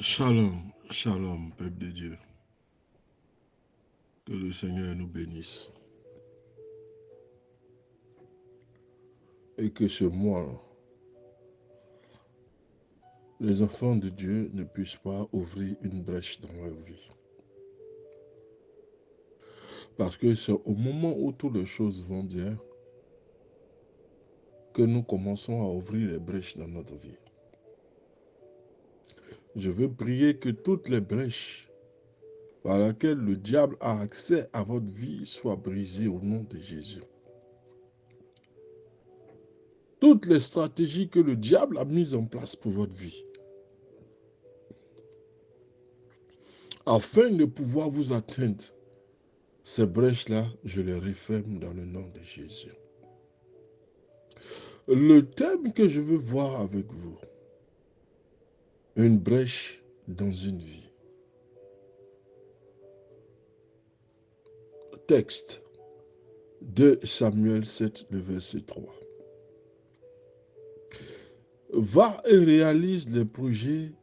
Shalom, shalom, peuple de Dieu. Que le Seigneur nous bénisse. Et que ce mois, les enfants de Dieu ne puissent pas ouvrir une brèche dans leur vie. Parce que c'est au moment où toutes les choses vont bien que nous commençons à ouvrir les brèches dans notre vie. Je veux prier que toutes les brèches par lesquelles le diable a accès à votre vie soient brisées au nom de Jésus. Toutes les stratégies que le diable a mises en place pour votre vie, afin de pouvoir vous atteindre, ces brèches-là, je les referme dans le nom de Jésus. Le thème que je veux voir avec vous, une brèche dans une vie. Texte de Samuel 7, le verset 3. Va et réalise les projets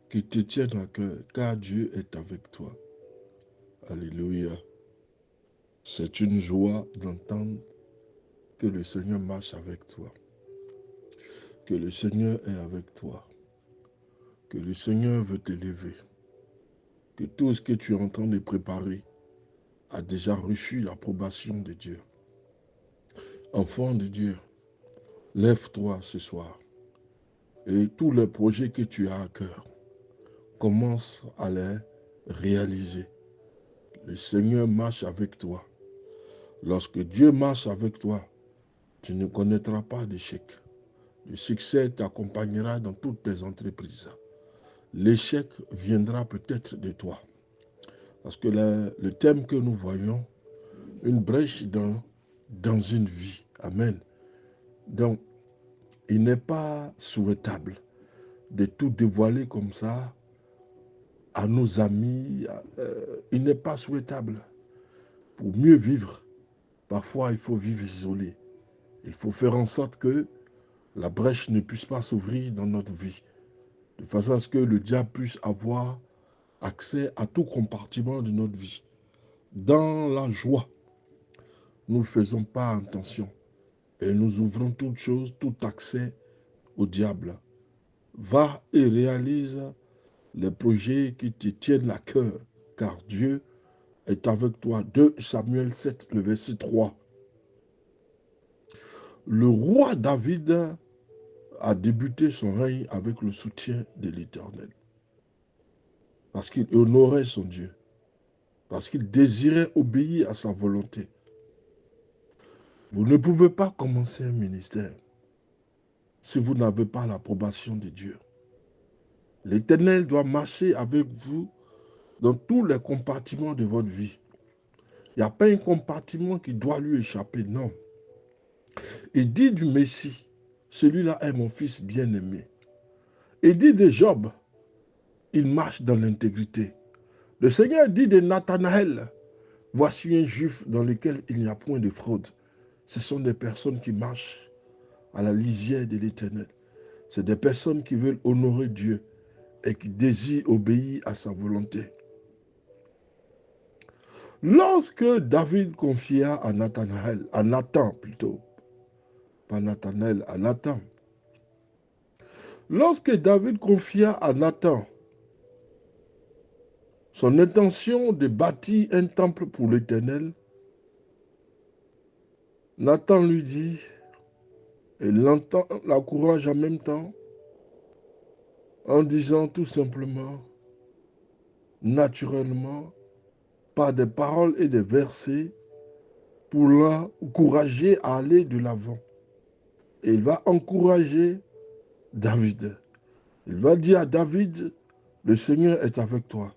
qui te tiennent à cœur, car Dieu est avec toi. Alléluia. C'est une joie d'entendre que le Seigneur marche avec toi, que le Seigneur est avec toi, que le Seigneur veut t'élever, que tout ce que tu es en train de préparer a déjà reçu l'approbation de Dieu. Enfant de Dieu, lève-toi ce soir et tous les projets que tu as à cœur, commence à les réaliser. Le Seigneur marche avec toi. Lorsque Dieu marche avec toi, tu ne connaîtras pas d'échec. Le succès t'accompagnera dans toutes tes entreprises. L'échec viendra peut-être de toi. Parce que le thème que nous voyons, une brèche dans une vie. Amen. Donc, il n'est pas souhaitable de tout dévoiler comme ça à nos amis. Il n'est pas souhaitable. Pour mieux vivre, parfois il faut vivre isolé. Il faut faire en sorte que la brèche ne puisse pas s'ouvrir dans notre vie, de façon à ce que le diable puisse avoir accès à tout compartiment de notre vie. Dans la joie, nous ne faisons pas attention et nous ouvrons toute chose, tout accès au diable. Va et réalise les projets qui te tiennent à cœur, car Dieu est avec toi. 2 Samuel 7, le verset 3. Le roi David a débuté son règne avec le soutien de l'Éternel. Parce qu'il honorait son Dieu. Parce qu'il désirait obéir à sa volonté. Vous ne pouvez pas commencer un ministère si vous n'avez pas l'approbation de Dieu. L'Éternel doit marcher avec vous dans tous les compartiments de votre vie. Il n'y a pas un compartiment qui doit lui échapper, non. Il dit du Messie, celui-là est mon fils bien-aimé. Il dit de Job, il marche dans l'intégrité. Le Seigneur dit de Nathanaël, voici un juif dans lequel il n'y a point de fraude. Ce sont des personnes qui marchent à la lisière de l'Éternel. C'est des personnes qui veulent honorer Dieu et qui désirent obéir à sa volonté. Lorsque David confia à Nathanaël, à Nathan plutôt, pas Nathanaël, à Nathan. Lorsque David confia à Nathan son intention de bâtir un temple pour l'Éternel, Nathan lui dit, et l'encourage en même temps, en disant tout simplement, naturellement, par des paroles et des versets, pour l'encourager à aller de l'avant. Et il va encourager David. Il va dire à David, le Seigneur est avec toi.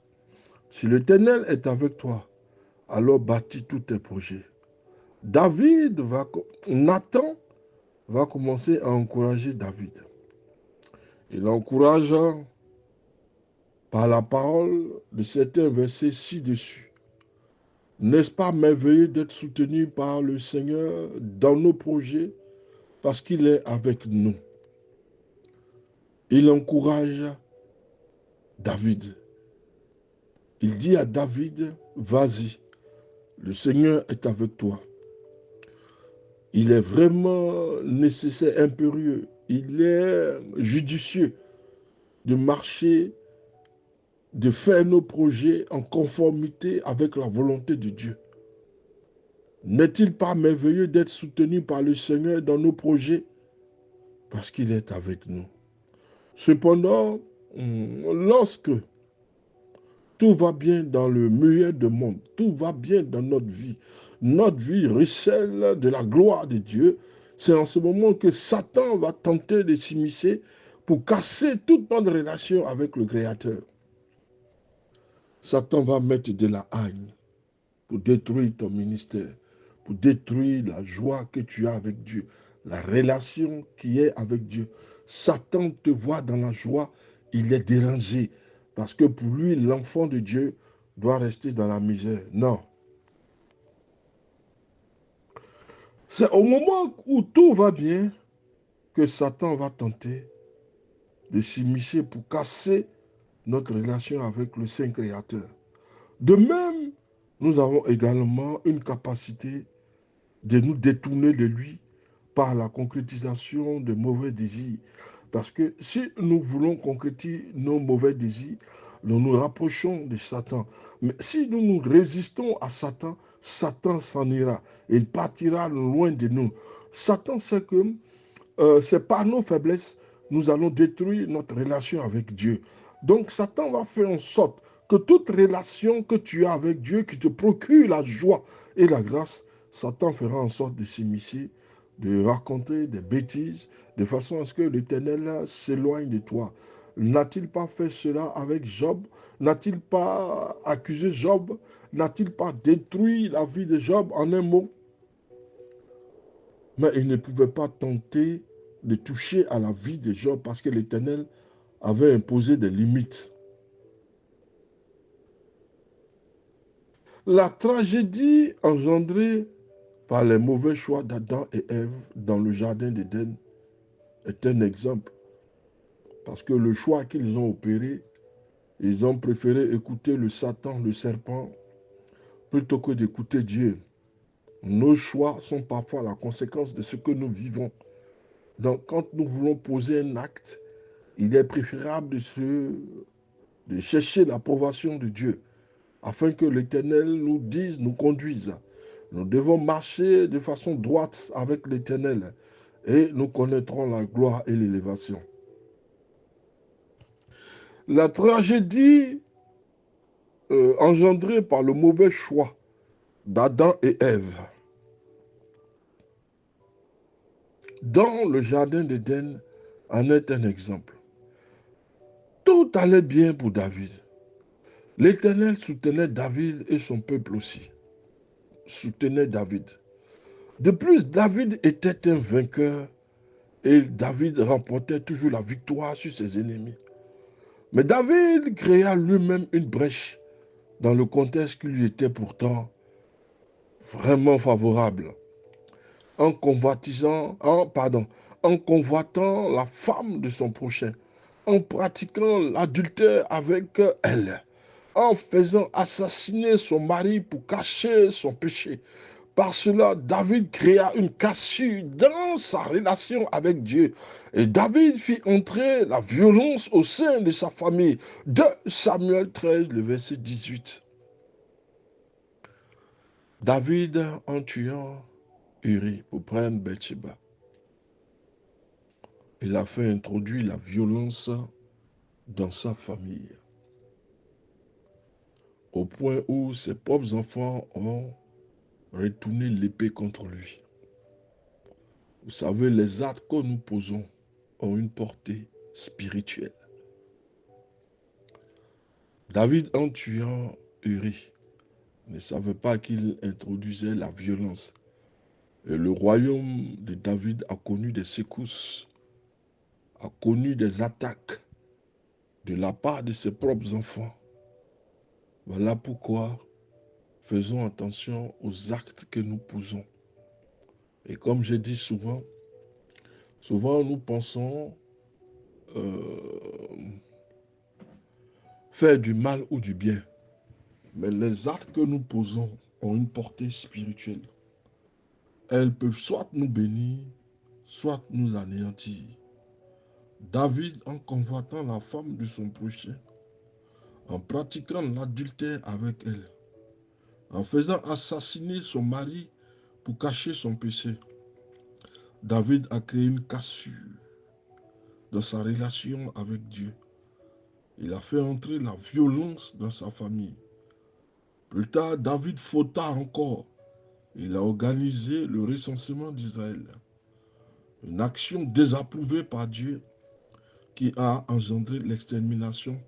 Si l'Éternel est avec toi, alors bâtis tous tes projets. Nathan va commencer à encourager David. Il l'encourage par la parole de certains versets ci-dessus. N'est-ce pas merveilleux d'être soutenu par le Seigneur dans nos projets parce qu'il est avec nous. Il encourage David. Il dit à David, vas-y, le Seigneur est avec toi. Il est vraiment nécessaire, impérieux, il est judicieux de marcher, de faire nos projets en conformité avec la volonté de Dieu. N'est-il pas merveilleux d'être soutenu par le Seigneur dans nos projets? Parce qu'il est avec nous. Cependant, lorsque tout va bien dans le meilleur des mondes, tout va bien dans notre vie recèle de la gloire de Dieu, c'est en ce moment que Satan va tenter de s'immiscer pour casser toute notre relation avec le Créateur. Satan va mettre de la haine pour détruire ton ministère, pour détruire la joie que tu as avec Dieu, la relation qui est avec Dieu. Satan te voit dans la joie, il est dérangé, parce que pour lui, l'enfant de Dieu doit rester dans la misère. Non. C'est au moment où tout va bien que Satan va tenter de s'immiscer pour casser notre relation avec le Saint Créateur. De même, nous avons également une capacité de nous détourner de lui par la concrétisation de mauvais désirs. Parce que si nous voulons concrétiser nos mauvais désirs, nous nous rapprochons de Satan. Mais si nous nous résistons à Satan, Satan s'en ira. Il partira loin de nous. Satan sait que c'est par nos faiblesses, nous allons détruire notre relation avec Dieu. Donc Satan va faire en sorte que toute relation que tu as avec Dieu, qui te procure la joie et la grâce, Satan fera en sorte de s'immiscer, de raconter des bêtises, de façon à ce que l'Éternel s'éloigne de toi. N'a-t-il pas fait cela avec Job? N'a-t-il pas accusé Job? N'a-t-il pas détruit la vie de Job en un mot? Mais il ne pouvait pas tenter de toucher à la vie de Job parce que l'Éternel avait imposé des limites. La tragédie engendrée par les mauvais choix d'Adam et Ève dans le jardin d'Éden est un exemple. Parce que le choix qu'ils ont opéré, ils ont préféré écouter le Satan, le serpent, plutôt que d'écouter Dieu. Nos choix sont parfois la conséquence de ce que nous vivons. Donc, quand nous voulons poser un acte, il est préférable de chercher l'approbation de Dieu, afin que l'Éternel nous dise, nous conduise. Nous devons marcher de façon droite avec l'Éternel et nous connaîtrons la gloire et l'élévation. La tragédie engendrée par le mauvais choix d'Adam et Ève dans le jardin d'Éden en est un exemple. Tout allait bien pour David. L'Éternel soutenait David et son peuple aussi. Soutenait David. De plus, David était un vainqueur et David remportait toujours la victoire sur ses ennemis. Mais David créa lui-même une brèche dans le contexte qui lui était pourtant vraiment favorable. En en convoitant la femme de son prochain, en pratiquant l'adultère avec elle, en faisant assassiner son mari pour cacher son péché. Par cela, David créa une cassure dans sa relation avec Dieu. Et David fit entrer la violence au sein de sa famille. De Samuel 13, le verset 18. David, en tuant Uri pour prendre Bathsheba, il a fait introduire la violence dans sa famille, au point où ses propres enfants ont retourné l'épée contre lui. Vous savez, les actes que nous posons ont une portée spirituelle. David, en tuant Uri, ne savait pas qu'il introduisait la violence. Et le royaume de David a connu des secousses, a connu des attaques de la part de ses propres enfants. Voilà pourquoi faisons attention aux actes que nous posons. Et comme je dis souvent, nous pensons faire du mal ou du bien. Mais les actes que nous posons ont une portée spirituelle. Elles peuvent soit nous bénir, soit nous anéantir. David, en convoitant la femme de son prochain, en pratiquant l'adultère avec elle, en faisant assassiner son mari pour cacher son péché, David a créé une cassure dans sa relation avec Dieu. Il a fait entrer la violence dans sa famille. Plus tard, David fauta encore. Il a organisé le recensement d'Israël, une action désapprouvée par Dieu qui a engendré l'extermination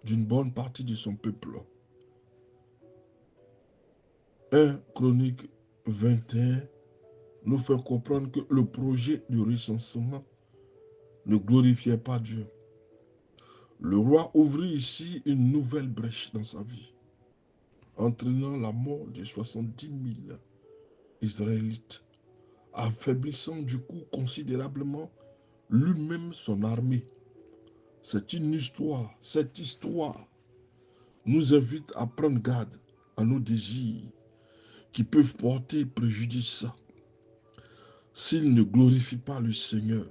d'une bonne partie de son peuple. 1 Chronique 21 nous fait comprendre que le projet du recensement ne glorifiait pas Dieu. Le roi ouvrit ici une nouvelle brèche dans sa vie, entraînant la mort de 70 000 Israélites, affaiblissant du coup considérablement lui-même son armée. C'est une histoire, cette histoire nous invite à prendre garde à nos désirs qui peuvent porter préjudice s'ils ne glorifient pas le Seigneur.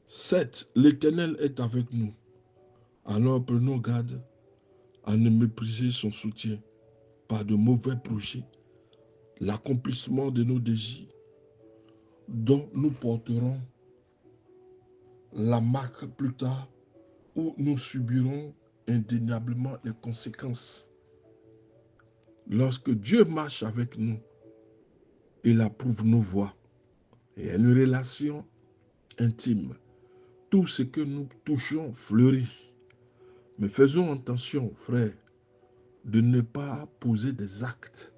7. L'Éternel est avec nous. Alors prenons garde à ne mépriser son soutien par de mauvais projets, l'accomplissement de nos désirs, dont nous porterons la marque plus tard, où nous subirons indéniablement les conséquences. Lorsque Dieu marche avec nous, il approuve nos voies et une relation intime. Tout ce que nous touchons fleurit. Mais faisons attention, frères, de ne pas poser des actes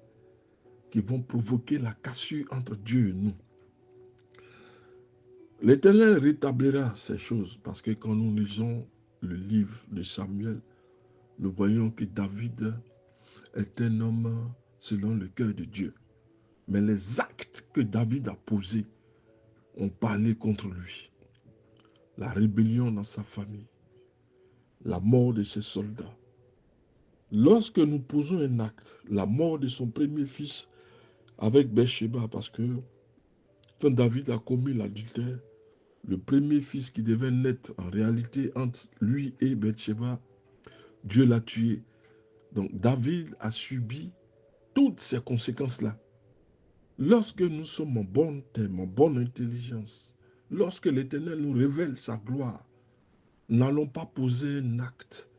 qui vont provoquer la cassure entre Dieu et nous. L'Éternel rétablira ces choses parce que quand nous lisons le livre de Samuel, nous voyons que David est un homme selon le cœur de Dieu. Mais les actes que David a posés ont parlé contre lui. La rébellion dans sa famille, la mort de ses soldats. Lorsque nous posons un acte, la mort de son premier fils avec Bathsheba, parce que quand David a commis l'adultère, le premier fils qui devait naître en réalité entre lui et Bathsheba, Dieu l'a tué. Donc David a subi toutes ces conséquences-là. Lorsque nous sommes en bon terme, en bonne intelligence, lorsque l'Éternel nous révèle sa gloire, n'allons pas poser un acte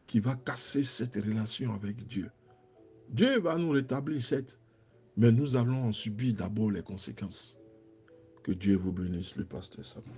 qui va casser cette relation avec Dieu. Dieu va nous rétablir, certes, mais nous allons en subir d'abord les conséquences. Que Dieu vous bénisse, le pasteur Samuel.